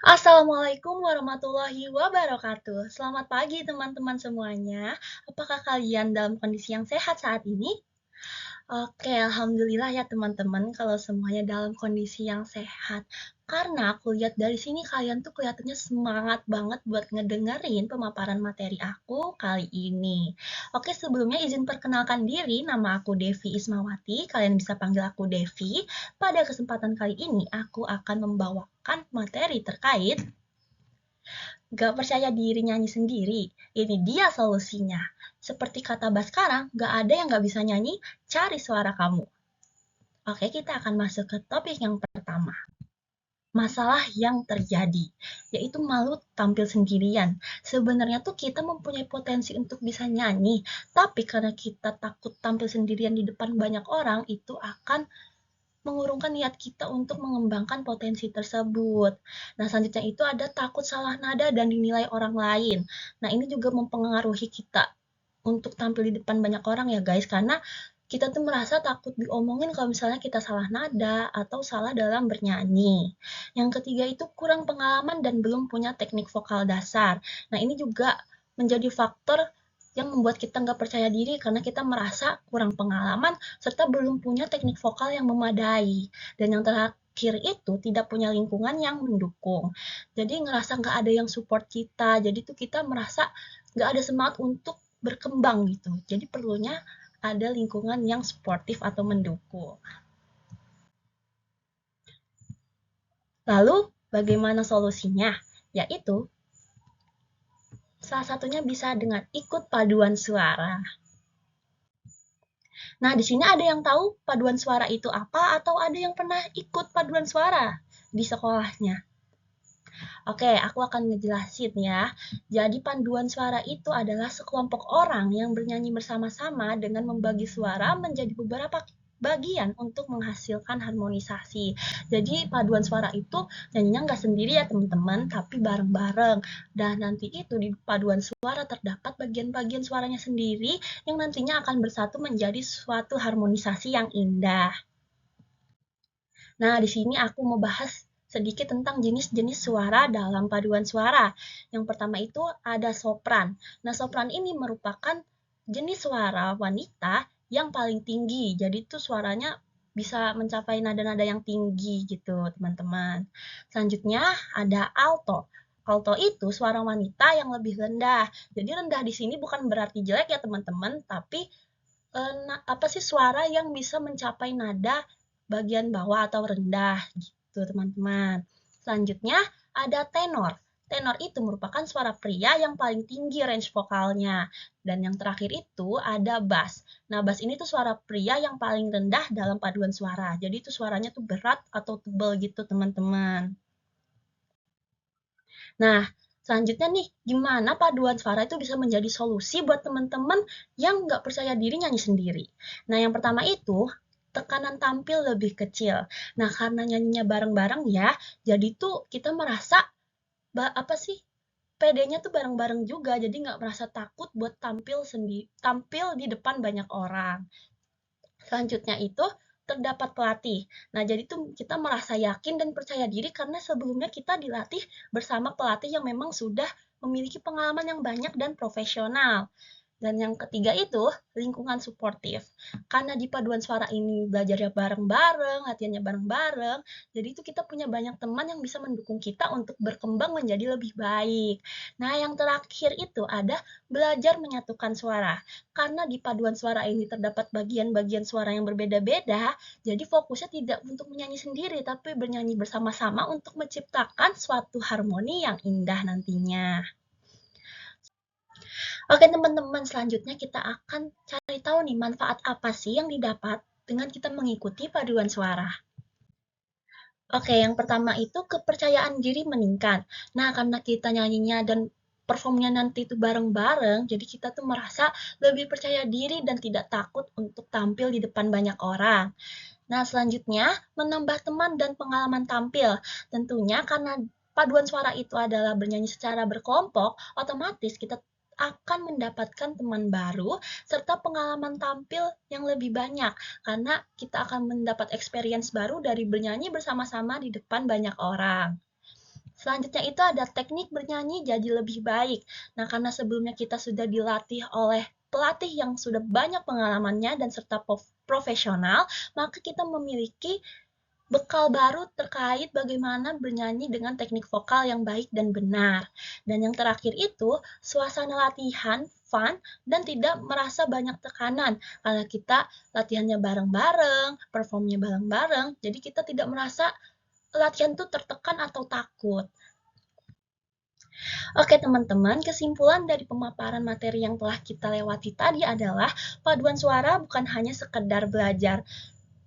Assalamualaikum warahmatullahi wabarakatuh. Selamat pagi teman-teman semuanya. Apakah kalian dalam kondisi yang sehat saat ini? Oke, alhamdulillah ya teman-teman kalau semuanya dalam kondisi yang sehat. Karena aku lihat dari sini kalian tuh kelihatannya semangat banget buat ngedengerin pemaparan materi aku kali ini. Oke, sebelumnya izin perkenalkan diri, nama aku Devi Ismawati. Kalian bisa panggil aku Devi. Pada kesempatan kali ini aku akan membawakan materi terkait gak percaya diri nyanyi sendiri. Ini dia solusinya. Seperti kata Baskara, gak ada yang gak bisa nyanyi, cari suara kamu. Oke, kita akan masuk ke topik yang pertama. Masalah yang terjadi, yaitu malu tampil sendirian. Sebenarnya tuh kita mempunyai potensi untuk bisa nyanyi, tapi karena kita takut tampil sendirian di depan banyak orang, itu akan mengurungkan niat kita untuk mengembangkan potensi tersebut. Nah, selanjutnya itu ada takut salah nada dan dinilai orang lain. Nah, ini juga mempengaruhi kita untuk tampil di depan banyak orang ya guys, karena kita tuh merasa takut diomongin kalau misalnya kita salah nada atau salah dalam bernyanyi. Yang ketiga itu kurang pengalaman dan belum punya teknik vokal dasar. Nah, ini juga menjadi faktor yang membuat kita nggak percaya diri karena kita merasa kurang pengalaman serta belum punya teknik vokal yang memadai. Dan yang terakhir itu tidak punya lingkungan yang mendukung. Jadi ngerasa nggak ada yang support kita. Jadi tuh kita merasa nggak ada semangat untuk berkembang gitu. Jadi perlunya ada lingkungan yang suportif atau mendukung. Lalu bagaimana solusinya? Yaitu salah satunya bisa dengan ikut paduan suara. Nah, di sini ada yang tahu paduan suara itu apa atau ada yang pernah ikut paduan suara di sekolahnya? Oke, aku akan ngejelasin ya. Jadi paduan suara itu adalah sekelompok orang yang bernyanyi bersama-sama dengan membagi suara menjadi beberapa bagian untuk menghasilkan harmonisasi. Jadi paduan suara itu nyanyinya nggak sendiri ya teman-teman, tapi bareng-bareng. Dan nanti itu di paduan suara terdapat bagian-bagian suaranya sendiri yang nantinya akan bersatu menjadi suatu harmonisasi yang indah. Nah, di sini aku mau bahas sedikit tentang jenis-jenis suara dalam paduan suara. Yang pertama itu ada sopran. Nah, sopran ini merupakan jenis suara wanita yang paling tinggi. Jadi itu suaranya bisa mencapai nada-nada yang tinggi gitu, teman-teman. Selanjutnya ada alto. Alto itu suara wanita yang lebih rendah. Jadi rendah di sini bukan berarti jelek ya, teman-teman, tapi apa sih suara yang bisa mencapai nada bagian bawah atau rendah gitu teman-teman. Selanjutnya ada tenor. Tenor itu merupakan suara pria yang paling tinggi range vokalnya. Dan yang terakhir itu ada bass. Nah, bass ini tuh suara pria yang paling rendah dalam paduan suara. Jadi itu suaranya tuh berat atau tebal gitu teman-teman. Nah, selanjutnya nih, gimana paduan suara itu bisa menjadi solusi buat teman-teman yang nggak percaya diri nyanyi sendiri. Nah, yang pertama itu, tekanan tampil lebih kecil. Nah, karena nyanyinya bareng-bareng ya, jadi tuh kita merasa, apa sih, PD-nya tuh bareng-bareng juga, jadi nggak merasa takut buat tampil di depan banyak orang. Selanjutnya itu terdapat pelatih. Nah, jadi tuh kita merasa yakin dan percaya diri karena sebelumnya kita dilatih bersama pelatih yang memang sudah memiliki pengalaman yang banyak dan profesional. Dan yang ketiga itu lingkungan suportif. Karena di paduan suara ini belajarnya bareng-bareng, latihannya bareng-bareng, jadi itu kita punya banyak teman yang bisa mendukung kita untuk berkembang menjadi lebih baik. Nah, yang terakhir itu ada belajar menyatukan suara. Karena di paduan suara ini terdapat bagian-bagian suara yang berbeda-beda, jadi fokusnya tidak untuk menyanyi sendiri, tapi bernyanyi bersama-sama untuk menciptakan suatu harmoni yang indah nantinya. Oke teman-teman, selanjutnya kita akan cari tahu nih manfaat apa sih yang didapat dengan kita mengikuti paduan suara. Oke, yang pertama itu kepercayaan diri meningkat. Nah, karena kita nyanyinya dan performnya nanti itu bareng-bareng, jadi kita tuh merasa lebih percaya diri dan tidak takut untuk tampil di depan banyak orang. Nah, selanjutnya menambah teman dan pengalaman tampil. Tentunya karena paduan suara itu adalah bernyanyi secara berkelompok, otomatis kita akan mendapatkan teman baru serta pengalaman tampil yang lebih banyak karena kita akan mendapat experience baru dari bernyanyi bersama-sama di depan banyak orang. Selanjutnya itu ada teknik bernyanyi jadi lebih baik. Nah, karena sebelumnya kita sudah dilatih oleh pelatih yang sudah banyak pengalamannya dan serta profesional, maka kita memiliki bekal baru terkait bagaimana bernyanyi dengan teknik vokal yang baik dan benar. Dan yang terakhir itu, suasana latihan fun dan tidak merasa banyak tekanan. Karena kita latihannya bareng-bareng, performnya bareng-bareng, jadi kita tidak merasa latihan itu tertekan atau takut. Oke teman-teman, kesimpulan dari pemaparan materi yang telah kita lewati tadi adalah paduan suara bukan hanya sekedar belajar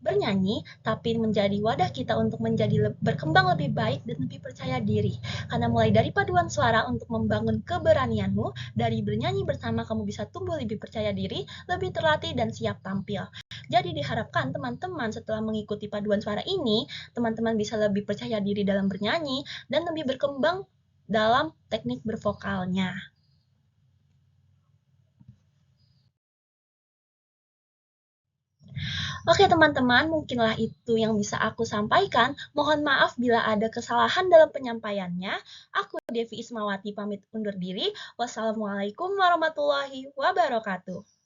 bernyanyi, tapi menjadi wadah kita untuk menjadi berkembang lebih baik dan lebih percaya diri. Karena mulai dari paduan suara untuk membangun keberanianmu, dari bernyanyi bersama kamu bisa tumbuh lebih percaya diri, lebih terlatih dan siap tampil. Jadi diharapkan teman-teman setelah mengikuti paduan suara ini, teman-teman bisa lebih percaya diri dalam bernyanyi dan lebih berkembang dalam teknik bervokalnya. Oke teman-teman, mungkinlah itu yang bisa aku sampaikan. Mohon maaf bila ada kesalahan dalam penyampaiannya. Aku Devi Ismawati pamit undur diri. Wassalamualaikum warahmatullahi wabarakatuh.